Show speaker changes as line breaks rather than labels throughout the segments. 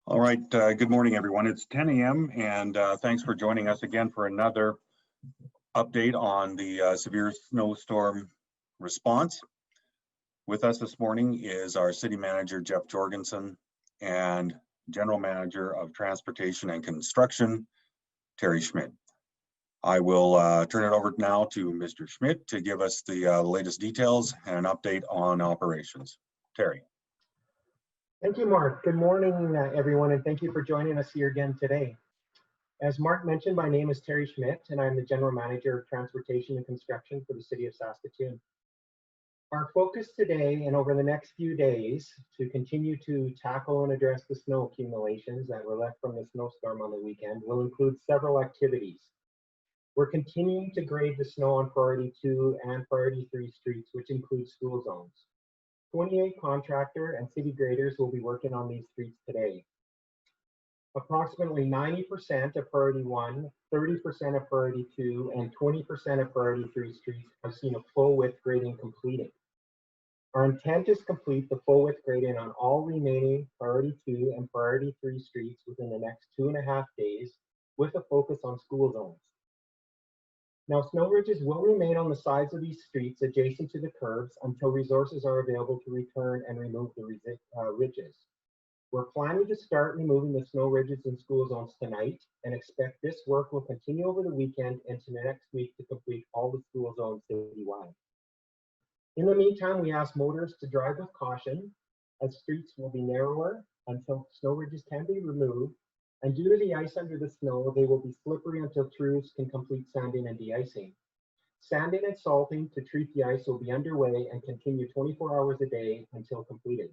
All right, good morning, everyone. It's 10 a.m. and thanks for joining us again for another update on the severe snowstorm response. With us this morning is our City Manager, Jeff Jorgensen, and General Manager of Transportation and Construction, Terry Schmidt. I will turn it over now to Mr. Schmidt to give us the latest details and an update on operations. Terry.
Thank you, Mark. Good morning, everyone, and thank you for joining us here again today. As Mark mentioned, my name is Terry Schmidt, and I'm the General Manager of Transportation and Construction for the City of Saskatoon. Our focus today and over the next few days to continue to tackle and address the snow accumulations that were left from the snowstorm on the weekend will include several activities. We're continuing to grade the snow on Priority 2 and Priority 3 streets, which include school zones. 28 contractor and city graders will be working on these streets today. Approximately 90% of Priority 1, 30% of Priority 2, and 20% of Priority 3 streets have seen a full width grading completed. Our intent is to complete the full width grading on all remaining Priority 2 and Priority 3 streets within the next 2.5 days with a focus on school zones. Now, snow ridges will remain on the sides of these streets adjacent to the curbs until resources are available to return and remove the ridges. We're planning to start removing the snow ridges in school zones tonight and expect this work will continue over the weekend into the next week to complete all the school zones citywide. In the meantime, we ask motorists to drive with caution as streets will be narrower until snow ridges can be removed. And due to the ice under the snow, they will be slippery until crews can complete sanding and de-icing. Sanding and salting to treat the ice will be underway and continue 24 hours a day until completed.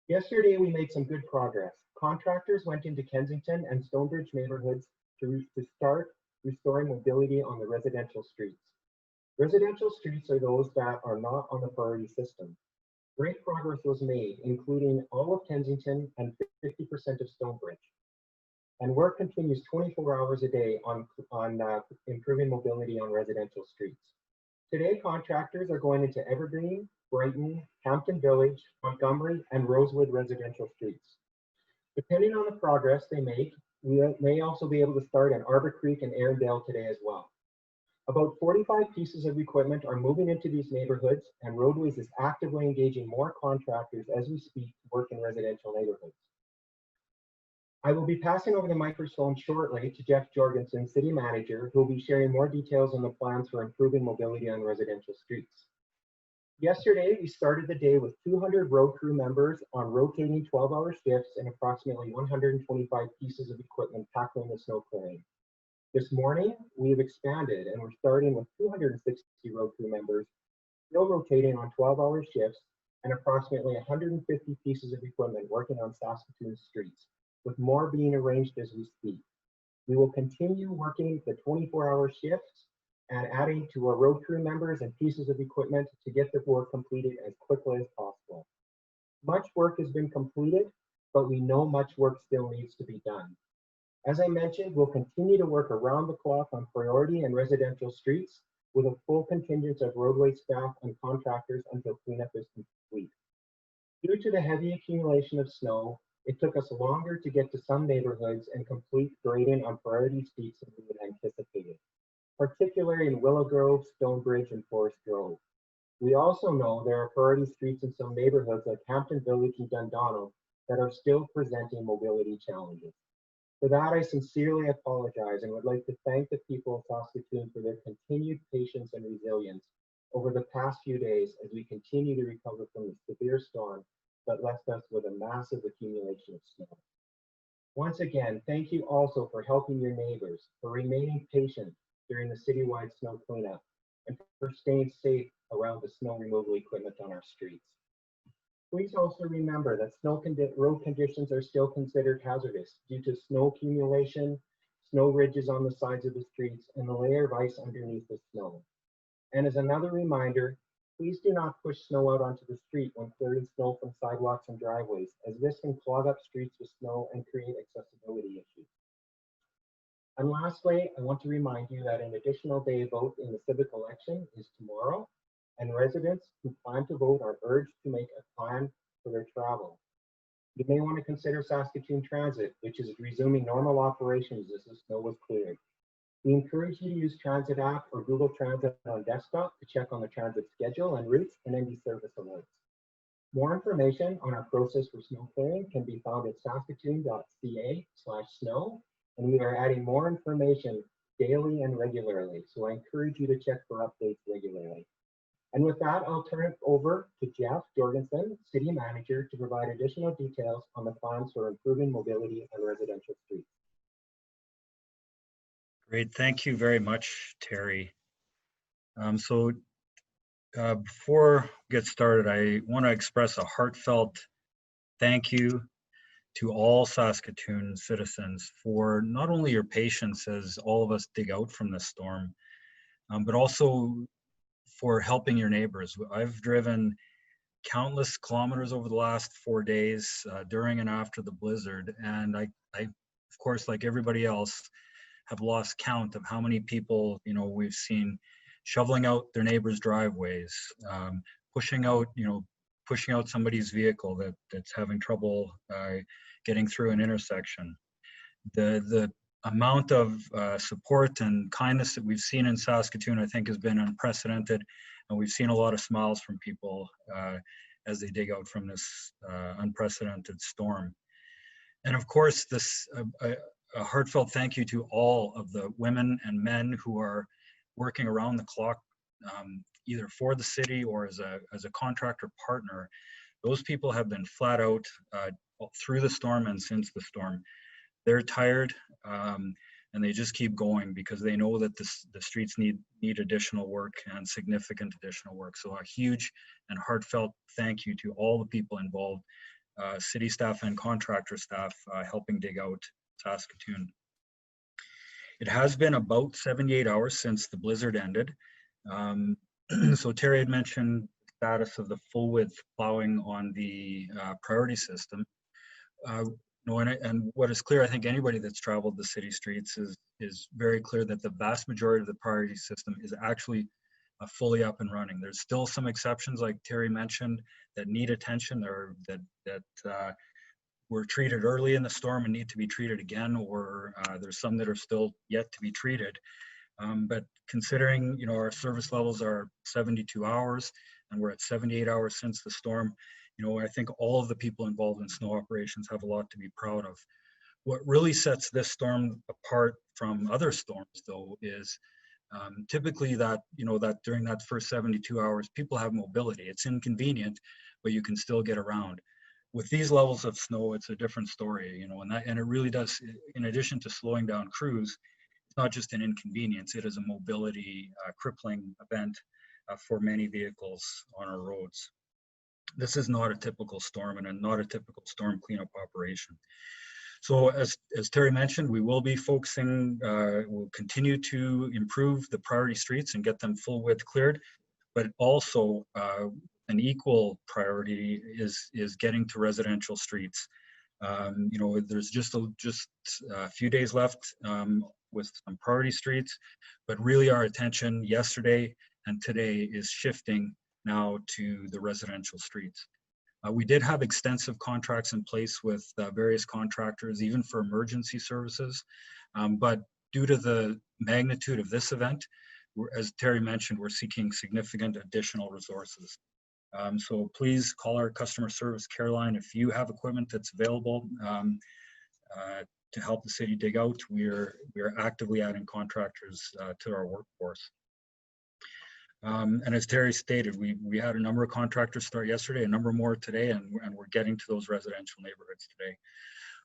Yesterday, we made some good progress. Contractors went into Kensington and Stonebridge neighborhoods to start restoring mobility on the residential streets. Residential streets are those that are not on the priority system. Great progress was made, including all of Kensington and 50% of Stonebridge. And work continues 24 hours a day on improving mobility on residential streets. Today, contractors are going into Evergreen, Brighton, Hampton Village, Montgomery, and Rosewood residential streets. Depending on the progress they make, we may also be able to start in Arbor Creek and Arundel today as well. About 45 pieces of equipment are moving into these neighborhoods, and Roadways is actively engaging more contractors as we speak to work in residential neighborhoods. I will be passing over the microphone shortly to Jeff Jorgensen, City Manager, who will be sharing more details on the plans for improving mobility on residential streets. Yesterday, we started the day with 200 road crew members on rotating 12-hour shifts and approximately 125 pieces of equipment tackling the snow clearing. This morning, we have expanded and we're starting with 260 road crew members, still rotating on 12-hour shifts and approximately 150 pieces of equipment working on Saskatoon streets, with more being arranged as we speak. We will continue working the 24-hour shifts and adding to our road crew members and pieces of equipment to get the work completed as quickly as possible. Much work has been completed, but we know much work still needs to be done. As I mentioned, we'll continue to work around the clock on priority and residential streets with a full contingent of roadway staff and contractors until cleanup is complete. Due to the heavy accumulation of snow, it took us longer to get to some neighborhoods and complete grading on priority streets than we had anticipated, particularly in Willow Grove, Stonebridge, and Forest Grove. We also know there are priority streets in some neighborhoods like Hampton Village and Dundonald that are still presenting mobility challenges. For that, I sincerely apologize and would like to thank the people of Saskatoon for their continued patience and resilience over the past few days as we continue to recover from the severe storm that left us with a massive accumulation of snow. Once again, thank you also for helping your neighbors, for remaining patient during the citywide snow cleanup, and for staying safe around the snow removal equipment on our streets. Please also remember that road conditions are still considered hazardous due to snow accumulation, snow ridges on the sides of the streets, and the layer of ice underneath the snow. And as another reminder, please do not push snow out onto the street when clearing snow from sidewalks and driveways, as this can clog up streets with snow and create accessibility issues. And lastly, I want to remind you that an additional day vote in the civic election is tomorrow, and residents who plan to vote are urged to make a plan for their travel. You may want to consider Saskatoon Transit, which is resuming normal operations as the snow was cleared. We encourage you to use Transit app or Google Transit on desktop to check on the transit schedule and routes and ND service alerts. More information on our process for snow clearing can be found at saskatoon.ca/snow, and we are adding more information daily and regularly, so I encourage you to check for updates regularly. And with that, I'll turn it over to Jeff Jorgensen, City Manager, to provide additional details on the plans for improving mobility on residential streets.
Great, thank you very much, Terry. Before we get started, I want to express a heartfelt thank you to all Saskatoon citizens for not only your patience as all of us dig out from this storm, but also for helping your neighbors. I've driven countless kilometers over the last 4 days during and after the blizzard, and I, of course, like everybody else, have lost count of how many people, we've seen shoveling out their neighbors' driveways, pushing out somebody's vehicle that's having trouble getting through an intersection. The amount of support and kindness that we've seen in Saskatoon, I think, has been unprecedented, and we've seen a lot of smiles from people as they dig out from this unprecedented storm. And of course, a heartfelt thank you to all of the women and men who are working around the clock, either for the city or as a contractor partner. Those people have been flat out through the storm and since the storm. They're tired, and they just keep going because they know that the streets need additional work and significant additional work. So a huge and heartfelt thank you to all the people involved, city staff and contractor staff helping dig out Saskatoon. It has been about 78 hours since the blizzard ended. So Terry had mentioned the status of the full width plowing on the priority system. And what is clear, I think anybody that's traveled the city streets is very clear that the vast majority of the priority system is actually fully up and running. There's still some exceptions, like Terry mentioned, that need attention, or that were treated early in the storm and need to be treated again, or there's some that are still yet to be treated. But considering, our service levels are 72 hours and we're at 78 hours since the storm, I think all of the people involved in snow operations have a lot to be proud of. What really sets this storm apart from other storms, though, is typically that during that first 72 hours, people have mobility. It's inconvenient, but you can still get around. With these levels of snow, it's a different story, and it really does, in addition to slowing down crews, it's not just an inconvenience, it is a mobility crippling event for many vehicles on our roads. This is not a typical storm and not a typical storm cleanup operation. So as Terry mentioned, we will be focusing, we'll continue to improve the priority streets and get them full width cleared, but also an equal priority is getting to residential streets. There's just a few days left with some priority streets, but really our attention yesterday and today is shifting now to the residential streets. We did have extensive contracts in place with various contractors, even for emergency services, but due to the magnitude of this event, as Terry mentioned, we're seeking significant additional resources. So please call our customer service care line if you have equipment that's available to help the city dig out. We are actively adding contractors to our workforce. And as Terry stated, we had a number of contractors start yesterday, a number more today, and we're getting to those residential neighborhoods today.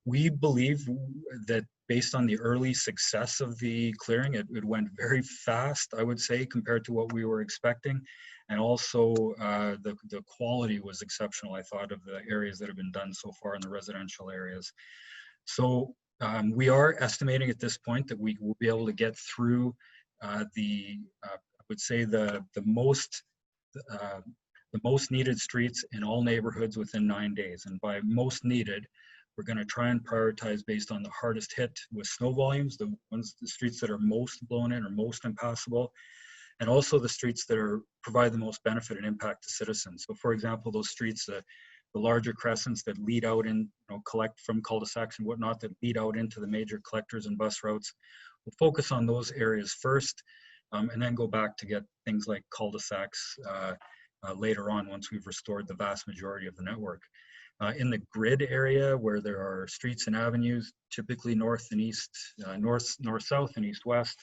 We believe that based on the early success of the clearing, it went very fast, I would say, compared to what we were expecting. And also the quality was exceptional, I thought, of the areas that have been done so far in the residential areas. So we are estimating at this point that we will be able to get through I would say the most needed streets in all neighborhoods within 9 days. And by most needed, we're going to try and prioritize based on the hardest hit with snow volumes, the streets that are most blown in or most impassable, and also the streets that provide the most benefit and impact to citizens. So for example, those streets the larger crescents that lead out in, collect from cul-de-sacs and whatnot that lead out into the major collectors and bus routes. We'll focus on those areas first, and then go back to get things like cul-de-sacs later on once we've restored the vast majority of the network. In the grid area where there are streets and avenues, typically north and east, north-south and east-west,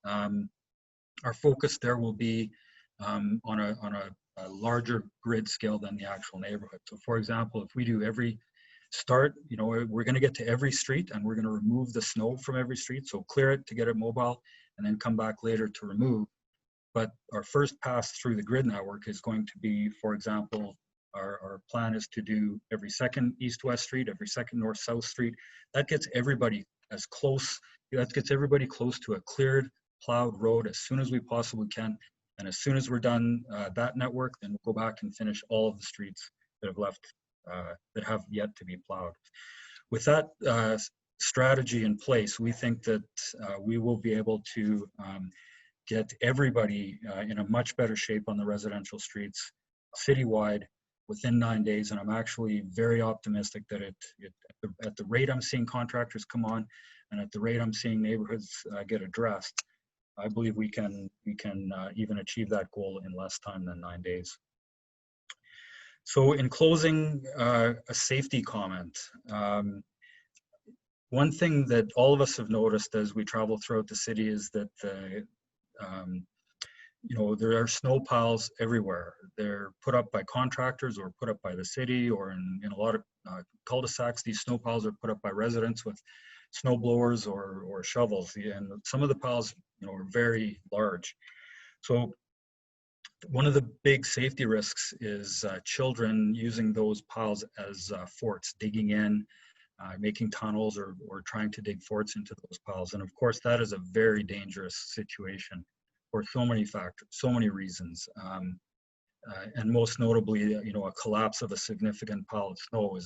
our focus there will be on a larger grid scale than the actual neighborhood. So for example, if we do every start, we're going to get to every street and we're going to remove the snow from every street. So clear it to get it mobile and then come back later to remove. But our first pass through the grid network is going to be, for example, our plan is to do every second east-west street, every second north-south street. That gets everybody close to a cleared, plowed road as soon as we possibly can. And as soon as we're done that network, then we'll go back and finish all of the streets that have left, that have yet to be plowed. With that strategy in place, we think that we will be able to get everybody in a much better shape on the residential streets citywide within 9 days. And I'm actually very optimistic that at the rate I'm seeing contractors come on and at the rate I'm seeing neighborhoods get addressed, I believe we can even achieve that goal in less time than 9 days. So in closing, a safety comment. One thing that all of us have noticed as we travel throughout the city is that there are snow piles everywhere. They're put up by contractors or put up by the city, or in a lot of cul-de-sacs, these snow piles are put up by residents with snow blowers or shovels. And some of the piles, are very large. So one of the big safety risks is children using those piles as forts, digging in, making tunnels or trying to dig forts into those piles. And of course, that is a very dangerous situation for so many factors, so many reasons. And most notably, a collapse of a significant pile of snow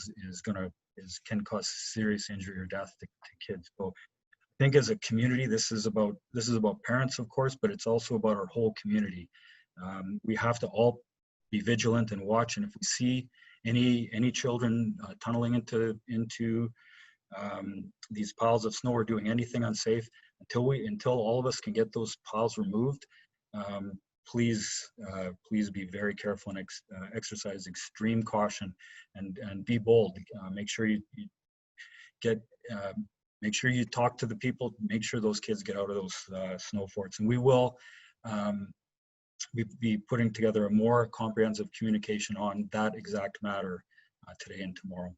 can cause serious injury or death to kids. So I think as a community, this is about parents, of course, but it's also about our whole community. We have to all be vigilant and watch. And if we see any children tunneling into these piles of snow or doing anything unsafe, until all of us can get those piles removed, please be very careful and exercise extreme caution and be bold. Make sure you talk to the people, make sure those kids get out of those snow forts. And we will be putting together a more comprehensive communication on that exact matter today and tomorrow.